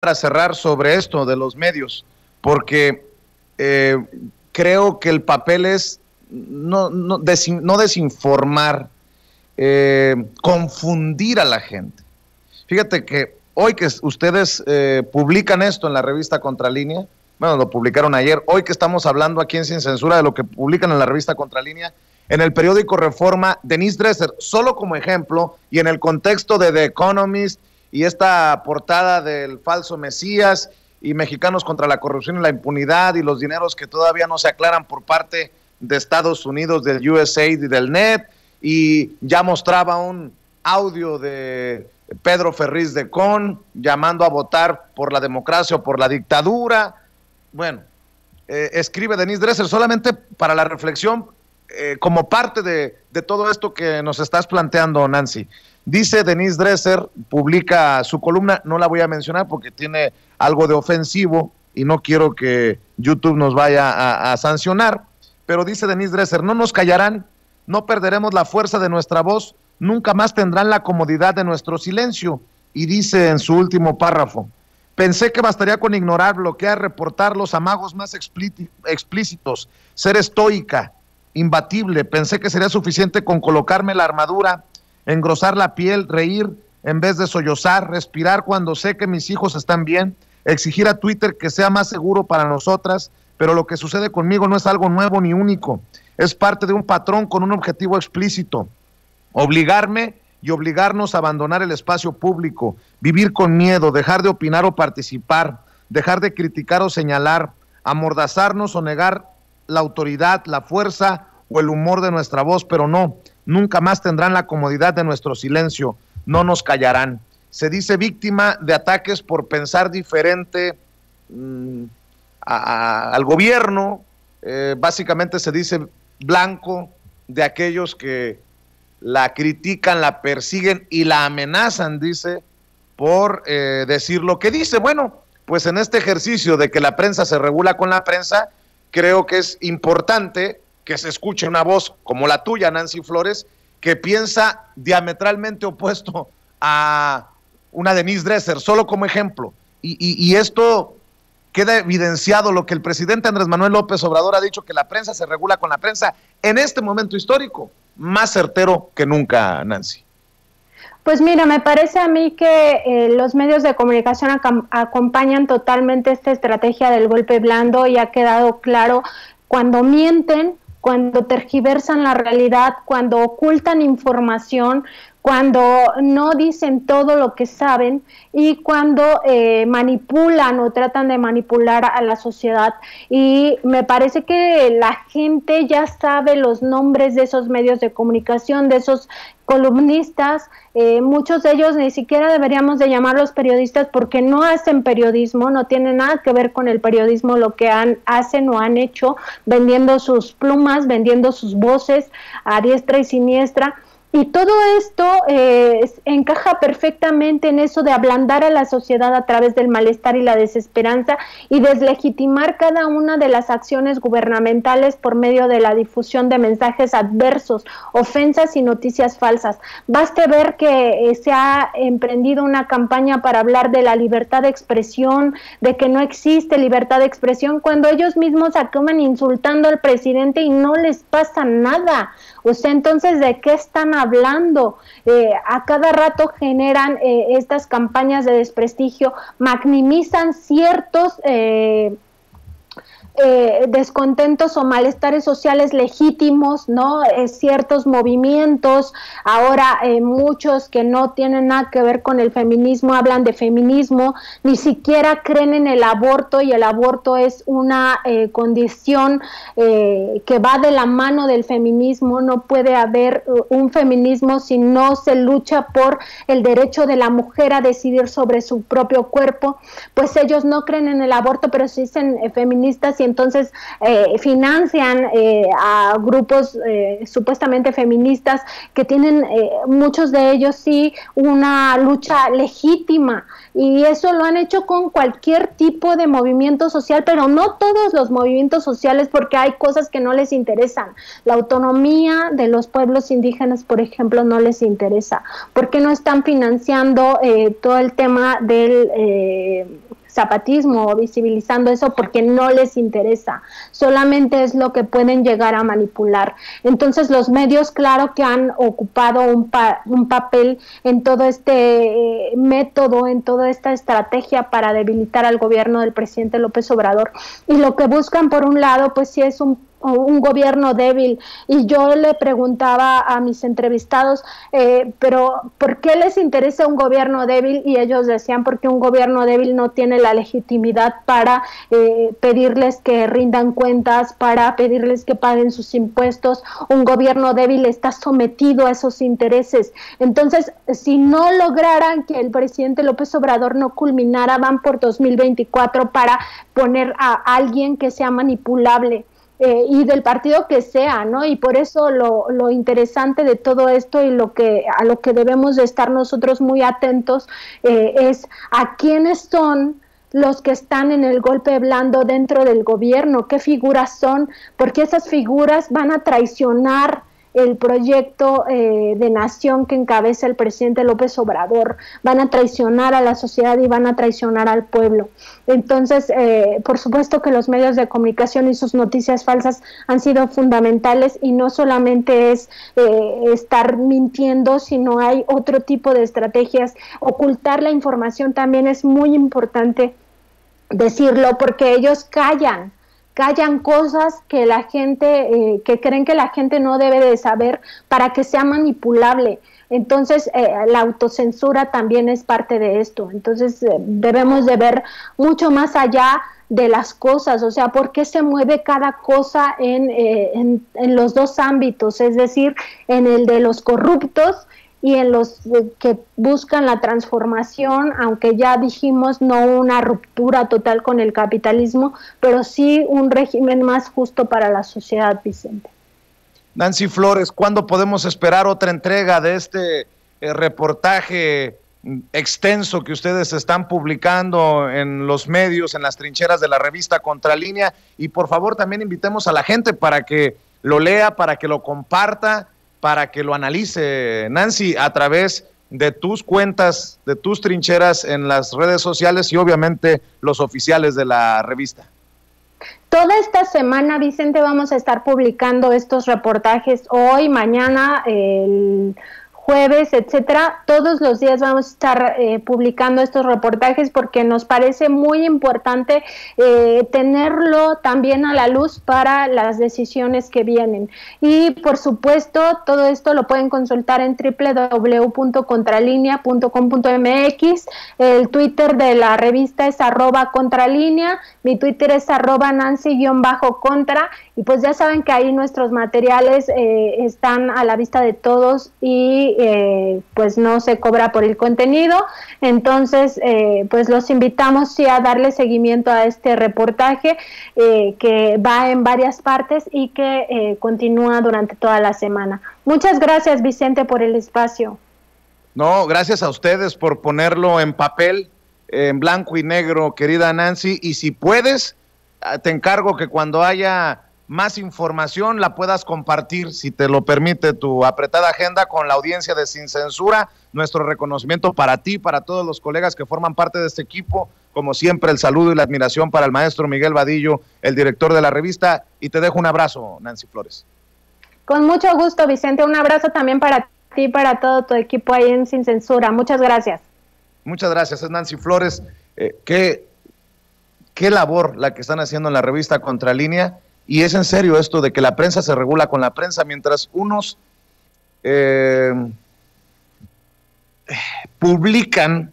para cerrar sobre esto de los medios, porque creo que el papel es no desinformar, confundir a la gente. Fíjate que hoy que ustedes publican esto en la revista Contralínea, bueno, lo publicaron ayer, hoy que estamos hablando aquí en Sin Censura de lo que publican en la revista Contralínea, en el periódico Reforma, Denise Dresser, solo como ejemplo, y en el contexto de The Economist, y esta portada del falso Mesías, y mexicanos contra la corrupción y la impunidad, y los dineros que todavía no se aclaran por parte de Estados Unidos, del USAID y del NET, y ya mostraba un audio de Pedro Ferriz de Con, llamando a votar por la democracia o por la dictadura. Bueno, escribe Denise Dresser solamente para la reflexión, como parte de todo esto que nos estás planteando, Nancy. Dice Denise Dresser, publica su columna, no la voy a mencionar porque tiene algo de ofensivo y no quiero que YouTube nos vaya a sancionar, pero dice Denise Dresser, no nos callarán, no perderemos la fuerza de nuestra voz, nunca más tendrán la comodidad de nuestro silencio. Y dice en su último párrafo, pensé que bastaría con ignorar, bloquear, reportar los amagos más explícitos, ser estoica, imbatible, pensé que sería suficiente con colocarme la armadura, engrosar la piel, reír en vez de sollozar, respirar cuando sé que mis hijos están bien, exigir a Twitter que sea más seguro para nosotras, pero lo que sucede conmigo no es algo nuevo ni único, es parte de un patrón con un objetivo explícito, obligarme y obligarnos a abandonar el espacio público, vivir con miedo, dejar de opinar o participar, dejar de criticar o señalar, amordazarnos o negar la autoridad, la fuerza o el humor de nuestra voz, pero no, nunca más tendrán la comodidad de nuestro silencio, no nos callarán. Se dice víctima de ataques por pensar diferente al gobierno, básicamente se dice blanco de aquellos que la critican, la persiguen y la amenazan, dice, por decir lo que dice. Bueno, pues en este ejercicio de que la prensa se regula con la prensa, creo que es importante que se escuche una voz como la tuya, Nancy Flores, que piensa diametralmente opuesto a una Denise Dresser, solo como ejemplo. Y esto queda evidenciado lo que el presidente Andrés Manuel López Obrador ha dicho, que la prensa se regula con la prensa en este momento histórico, más certero que nunca, Nancy. Pues mira, me parece a mí que los medios de comunicación acompañan totalmente esta estrategia del golpe blando, y ha quedado claro cuando mienten, cuando tergiversan la realidad, cuando ocultan información, cuando no dicen todo lo que saben y cuando manipulan o tratan de manipular a la sociedad. Y me parece que la gente ya sabe los nombres de esos medios de comunicación, de esos columnistas, muchos de ellos ni siquiera deberíamos de llamarlos periodistas porque no hacen periodismo, no tiene nada que ver con el periodismo lo que hacen o han hecho, vendiendo sus plumas, vendiendo sus voces a diestra y siniestra. Y todo esto encaja perfectamente en eso de ablandar a la sociedad a través del malestar y la desesperanza y deslegitimar cada una de las acciones gubernamentales por medio de la difusión de mensajes adversos, ofensas y noticias falsas. Baste ver que se ha emprendido una campaña para hablar de la libertad de expresión, de que no existe libertad de expresión, cuando ellos mismos acaban insultando al presidente y no les pasa nada. O sea, entonces, ¿de qué están hablando? A cada rato generan estas campañas de desprestigio, maximizan ciertos descontentos o malestares sociales legítimos, ¿no? Ciertos movimientos, ahora muchos que no tienen nada que ver con el feminismo hablan de feminismo, ni siquiera creen en el aborto, y el aborto es una condición que va de la mano del feminismo. No puede haber un feminismo si no se lucha por el derecho de la mujer a decidir sobre su propio cuerpo. Pues ellos no creen en el aborto, pero se dicen feministas y entonces financian a grupos supuestamente feministas que tienen, muchos de ellos sí, una lucha legítima, y eso lo han hecho con cualquier tipo de movimiento social, pero no todos los movimientos sociales, porque hay cosas que no les interesan. La autonomía de los pueblos indígenas, por ejemplo, no les interesa. ¿Por qué no están financiando todo el tema del zapatismo o visibilizando eso? Porque no les interesa, solamente es lo que pueden llegar a manipular. Entonces los medios, claro que han ocupado un papel en todo este método, en toda esta estrategia para debilitar al gobierno del presidente López Obrador, y lo que buscan por un lado pues sí es un gobierno débil, y yo le preguntaba a mis entrevistados, pero ¿por qué les interesa un gobierno débil? Y ellos decían, porque un gobierno débil no tiene la legitimidad para pedirles que rindan cuentas, para pedirles que paguen sus impuestos. Un gobierno débil está sometido a esos intereses. Entonces, si no lograran que el presidente López Obrador no culminara, van por 2024 para poner a alguien que sea manipulable, y del partido que sea, ¿no? Y por eso lo interesante de todo esto y a lo que debemos de estar nosotros muy atentos es a quiénes son los que están en el golpe blando dentro del gobierno, qué figuras son, porque esas figuras van a traicionar el proyecto de nación que encabeza el presidente López Obrador, van a traicionar a la sociedad y van a traicionar al pueblo. Entonces, por supuesto que los medios de comunicación y sus noticias falsas han sido fundamentales, y no solamente es estar mintiendo, sino hay otro tipo de estrategias. Ocultar la información también es muy importante decirlo, porque ellos callan cosas que la gente, que creen que la gente no debe de saber para que sea manipulable. Entonces, la autocensura también es parte de esto. Entonces, debemos de ver mucho más allá de las cosas, o sea, por qué se mueve cada cosa en los dos ámbitos, es decir, en el de los corruptos y en los que buscan la transformación, aunque ya dijimos no una ruptura total con el capitalismo, pero sí un régimen más justo para la sociedad, Vicente. Nancy Flores, ¿cuándo podemos esperar otra entrega de este reportaje extenso que ustedes están publicando en los medios, en las trincheras de la revista Contralínea? Y por favor también invitemos a la gente para que lo lea, para que lo comparta, para que lo analice, Nancy, a través de tus cuentas, de tus trincheras en las redes sociales y obviamente los oficiales de la revista. Toda esta semana, Vicente, vamos a estar publicando estos reportajes hoy, mañana, el jueves, etcétera. Todos los días vamos a estar publicando estos reportajes porque nos parece muy importante tenerlo también a la luz para las decisiones que vienen. Y por supuesto, todo esto lo pueden consultar en www.contralinea.com.mx. El Twitter de la revista es @contralinea, mi Twitter es @Nancy_contra, y pues ya saben que ahí nuestros materiales están a la vista de todos y pues no se cobra por el contenido. Entonces pues los invitamos sí a darle seguimiento a este reportaje que va en varias partes y que continúa durante toda la semana. Muchas gracias, Vicente, por el espacio. No, gracias a ustedes por ponerlo en papel, en blanco y negro, querida Nancy, y si puedes, te encargo que cuando haya más información la puedas compartir, si te lo permite tu apretada agenda, con la audiencia de Sin Censura. Nuestro reconocimiento para ti, para todos los colegas que forman parte de este equipo. Como siempre, el saludo y la admiración para el maestro Miguel Vadillo, el director de la revista, y te dejo un abrazo, Nancy Flores. Con mucho gusto, Vicente, un abrazo también para ti y para todo tu equipo ahí en Sin Censura. Muchas gracias. Muchas gracias, es Nancy Flores. Qué labor la que están haciendo en la revista Contralínea. Y es en serio esto de que la prensa se regula con la prensa, mientras unos publican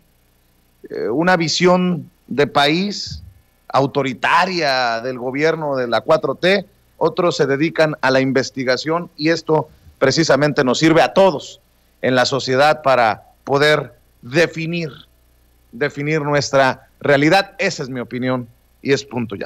una visión de país autoritaria del gobierno de la 4T, otros se dedican a la investigación, y esto precisamente nos sirve a todos en la sociedad para poder definir nuestra realidad. Esa es mi opinión y es punto ya.